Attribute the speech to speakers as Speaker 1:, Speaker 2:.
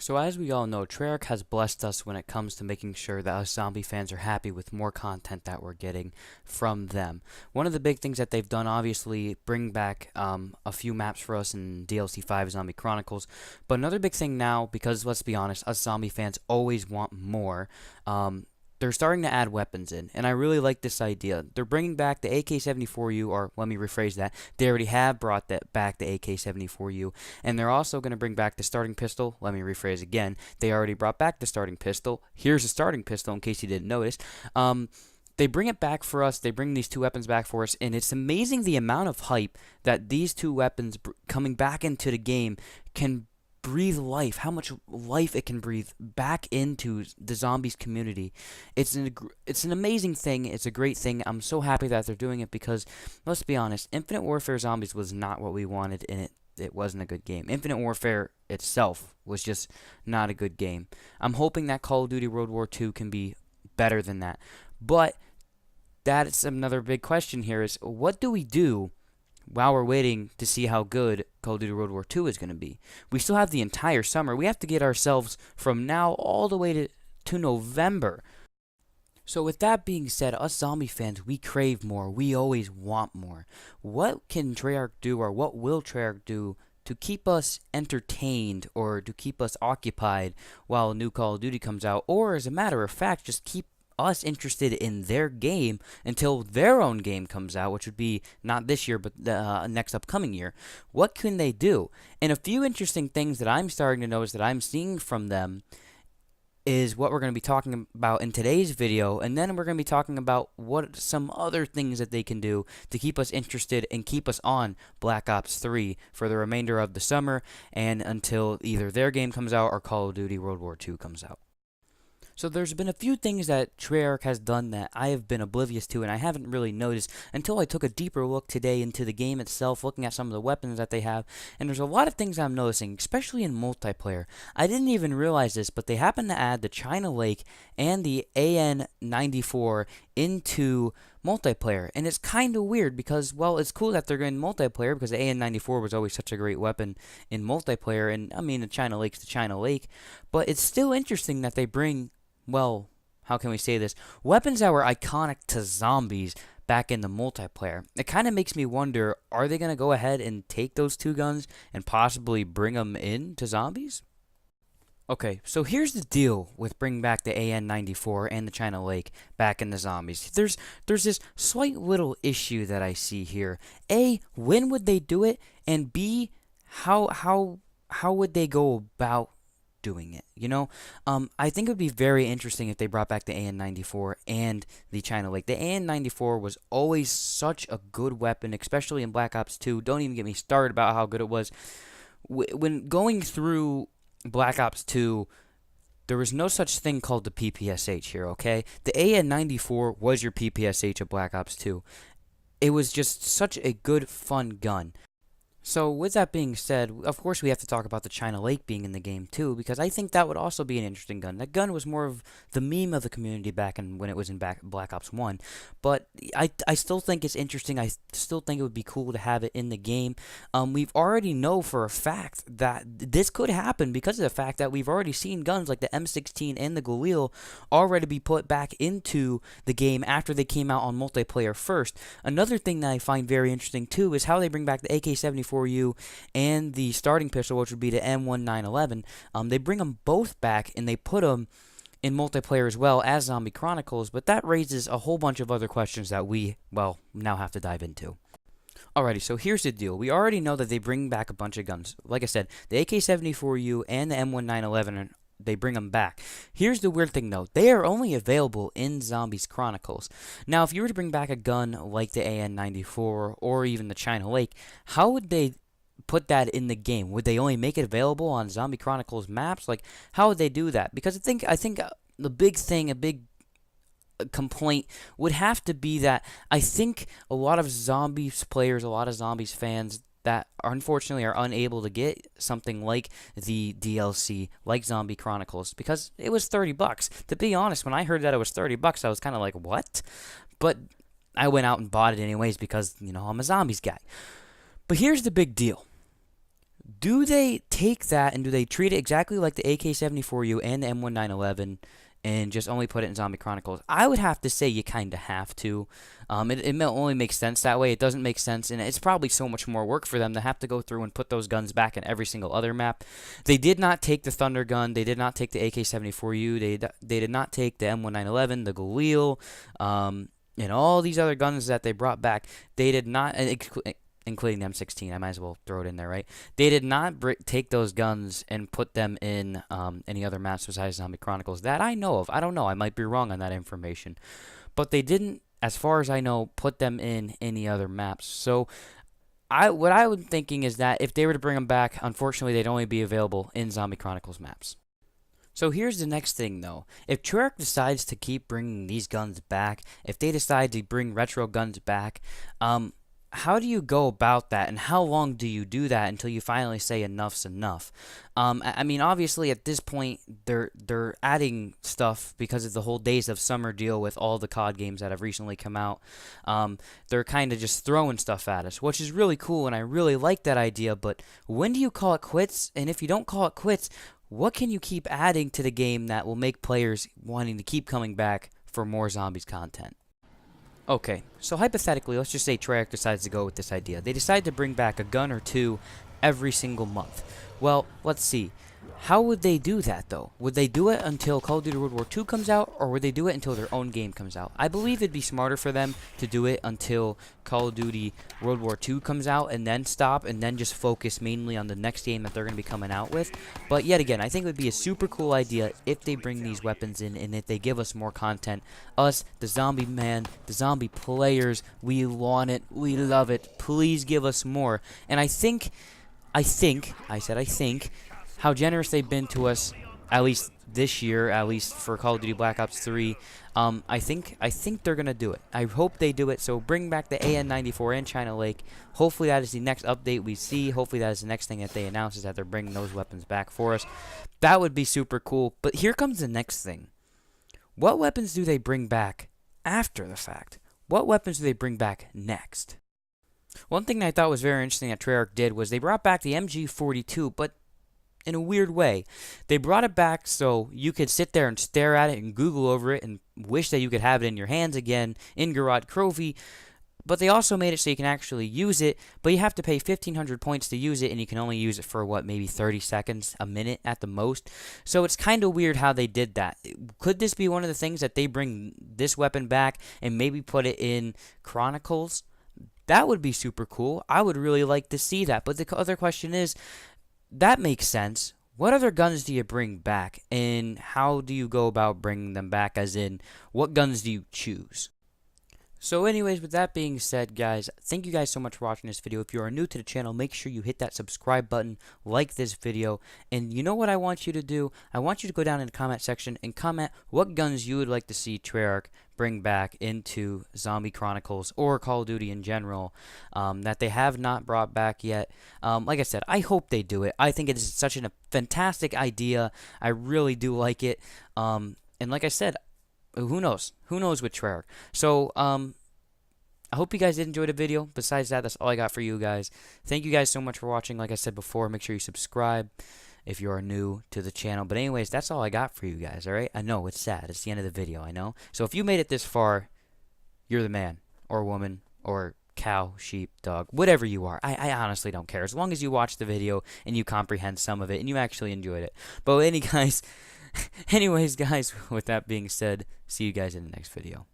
Speaker 1: So as we all know, Treyarch has blessed us when it comes to making sure that us zombie fans are happy with more content that we're getting from them. One of the big things that they've done, obviously, bring back a few maps for us in DLC 5 Zombie Chronicles. But another big thing now, because let's be honest, us zombie fans always want more. They're starting to add weapons in, and I really like this idea. They're bringing back the AK-74U, or let me rephrase that. They already have brought that back, the AK-74U, and they're also going to bring back the starting pistol. Let me rephrase again. They already brought back the starting pistol. Here's the starting pistol, in case you didn't notice. They bring it back for us. They bring these two weapons back for us, and it's amazing the amount of hype that these two weapons coming back into the game can breathe life, how much life it can breathe back into the zombies community. It's an amazing thing. It's a great thing. I'm so happy that they're doing it because, let's be honest, Infinite Warfare Zombies was not what we wanted, and it wasn't a good game. Infinite Warfare itself was just not a good game. I'm hoping that Call of Duty World War II can be better than that. But that's another big question here is, what do we do while we're waiting to see how good Call of Duty World War II is going to be? We still have the entire summer. We have to get ourselves from now all the way to November. So with that being said, us zombie fans, we crave more. We always want more. What can Treyarch do, or what will Treyarch do to keep us entertained or to keep us occupied while a new Call of Duty comes out? Or as a matter of fact, just keep us interested in their game until their own game comes out, which would be not this year, but the next upcoming year. What can they do? And a few interesting things that I'm starting to notice that I'm seeing from them is what we're going to be talking about in today's video, and then we're going to be talking about what some other things that they can do to keep us interested and keep us on Black Ops 3 for the remainder of the summer and until either their game comes out or Call of Duty World War II comes out. So there's been a few things that Treyarch has done that I have been oblivious to and I haven't really noticed until I took a deeper look today into the game itself, looking at some of the weapons that they have. And there's a lot of things I'm noticing, especially in multiplayer. I didn't even realize this, but they happen to add the China Lake and the AN-94 into multiplayer. And it's kind of weird because, well, it's cool that they're going multiplayer because the AN-94 was always such a great weapon in multiplayer. And, I mean, the China Lake's the China Lake. But it's still interesting that they bring, well, how can we say this? Weapons that were iconic to zombies back in the multiplayer. It kind of makes me wonder, are they going to go ahead and take those two guns and possibly bring them in to zombies? Okay, so here's the deal with bringing back the AN-94 and the China Lake back in the zombies. There's this slight little issue that I see here. A, when would they do it? And B, how would they go about doing it? You know, I think it would be very interesting if they brought back the AN-94 and the China Lake. The AN-94 was always such a good weapon, especially in Black Ops 2. Don't even get me started about how good it was. When going through Black Ops 2, there was no such thing called the PPSH here, okay? The AN-94 was your PPSH of Black Ops 2. It was just such a good, fun gun. So, with that being said, of course we have to talk about the China Lake being in the game too, because I think that would also be an interesting gun. That gun was more of the meme of the community back when it was in Black Ops 1, but I still think it's interesting. I still think it would be cool to have it in the game. We've already know for a fact that this could happen because of the fact that we've already seen guns like the M16 and the Galil already be put back into the game after they came out on multiplayer first. Another thing that I find very interesting too is how they bring back the AK-74U and the starting pistol, which would be the M1911. They bring them both back and they put them in multiplayer as well as Zombie Chronicles, but that raises a whole bunch of other questions that we, well, now have to dive into. Alrighty, so here's the deal. We already know that they bring back a bunch of guns. Like I said, the AK-74U and the M1911 they bring them back. Here's the weird thing, though. They are only available in Zombies Chronicles. Now, if you were to bring back a gun like the AN-94 or even the China Lake, how would they put that in the game? Would they only make it available on Zombie Chronicles maps? Like, how would they do that? Because I think the big thing, a big complaint would have to be that I think a lot of Zombies players, a lot of Zombies fans that unfortunately are unable to get something like the DLC, like Zombie Chronicles, because it was $30. To be honest, when I heard that it was $30, I was kind of like, what? But I went out and bought it anyways because, you know, I'm a Zombies guy. But here's the big deal. Do they take that and do they treat it exactly like the AK-74U and the M1911 and just only put it in Zombie Chronicles? I would have to say you kind of have to. It only makes sense that way. It doesn't make sense, and it's probably so much more work for them to have to go through and put those guns back in every single other map. They did not take the Thunder Gun. They did not take the AK-74U. They did not take the M1911, the Galil, and all these other guns that they brought back. They did not, including the M16. I might as well throw it in there, right? They did not take those guns and put them in any other maps besides Zombie Chronicles that I know of. I don't know. I might be wrong on that information. But they didn't, as far as I know, put them in any other maps. So what I was thinking is that if they were to bring them back, unfortunately, they'd only be available in Zombie Chronicles maps. So here's the next thing, though. If Treyarch decides to keep bringing these guns back, if they decide to bring retro guns back, how do you go about that, and how long do you do that until you finally say enough's enough? I mean, obviously at this point they're adding stuff because of the whole Days of Summer deal with all the COD games that have recently come out. They're kind of just throwing stuff at us, which is really cool, and I really like that idea. But when do you call it quits? And if you don't call it quits, what can you keep adding to the game that will make players wanting to keep coming back for more zombies content? Okay, so hypothetically, let's just say Treyarch decides to go with this idea. They decide to bring back a gun or two every single month. Well, let's see. How would they do that, though? Would they do it until Call of Duty World War II comes out, or would they do it until their own game comes out? I believe it'd be smarter for them to do it until Call of Duty World War II comes out, and then stop, and then just focus mainly on the next game that they're going to be coming out with. But yet again, I think it would be a super cool idea if they bring these weapons in, and if they give us more content. Us, the zombie man, the zombie players, we want it, we love it. Please give us more. And I think, how generous they've been to us, at least this year, at least for Call of Duty Black Ops 3. I think they're gonna do it. I hope they do it. So bring back the AN-94 and China Lake. Hopefully that is the next update we see. Hopefully that is the next thing that they announce, is that they're bringing those weapons back for us. That would be super cool. But here comes the next thing. What weapons do they bring back after the fact? What weapons do they bring back next? One thing that I thought was very interesting that Treyarch did was they brought back the MG42, but in a weird way. They brought it back so you could sit there and stare at it and Google over it and wish that you could have it in your hands again in Garage Trophy. But they also made it so you can actually use it, but you have to pay 1,500 points to use it, and you can only use it for, what, maybe 30 seconds, a minute at the most. So it's kind of weird how they did that. Could this be one of the things that they bring this weapon back and maybe put it in Chronicles? That would be super cool. I would really like to see that. But the other question is, that makes sense. What other guns do you bring back, and how do you go about bringing them back, as in, what guns do you choose? So anyways, with that being said, guys, thank you guys so much for watching this video. If you are new to the channel, make sure you hit that subscribe button, like this video, and you know what I want you to do? I want you to go down in the comment section and comment what guns you would like to see Treyarch bring back into Zombie Chronicles or Call of Duty in general, that they have not brought back yet. Like I said, I hope they do it. I think it is such a fantastic idea. I really do like it. And like I said, who knows? Who knows with Treyarch? So, I hope you guys did enjoy the video. Besides that, that's all I got for you guys. Thank you guys so much for watching. Like I said before, make sure you subscribe if you are new to the channel. But anyways, that's all I got for you guys, alright? I know, it's sad. It's the end of the video, I know. So if you made it this far, you're the man, or woman, or cow, sheep, dog, whatever you are. I honestly don't care. As long as you watch the video and you comprehend some of it and you actually enjoyed it. But anyways, guys, with that being said, see you guys in the next video.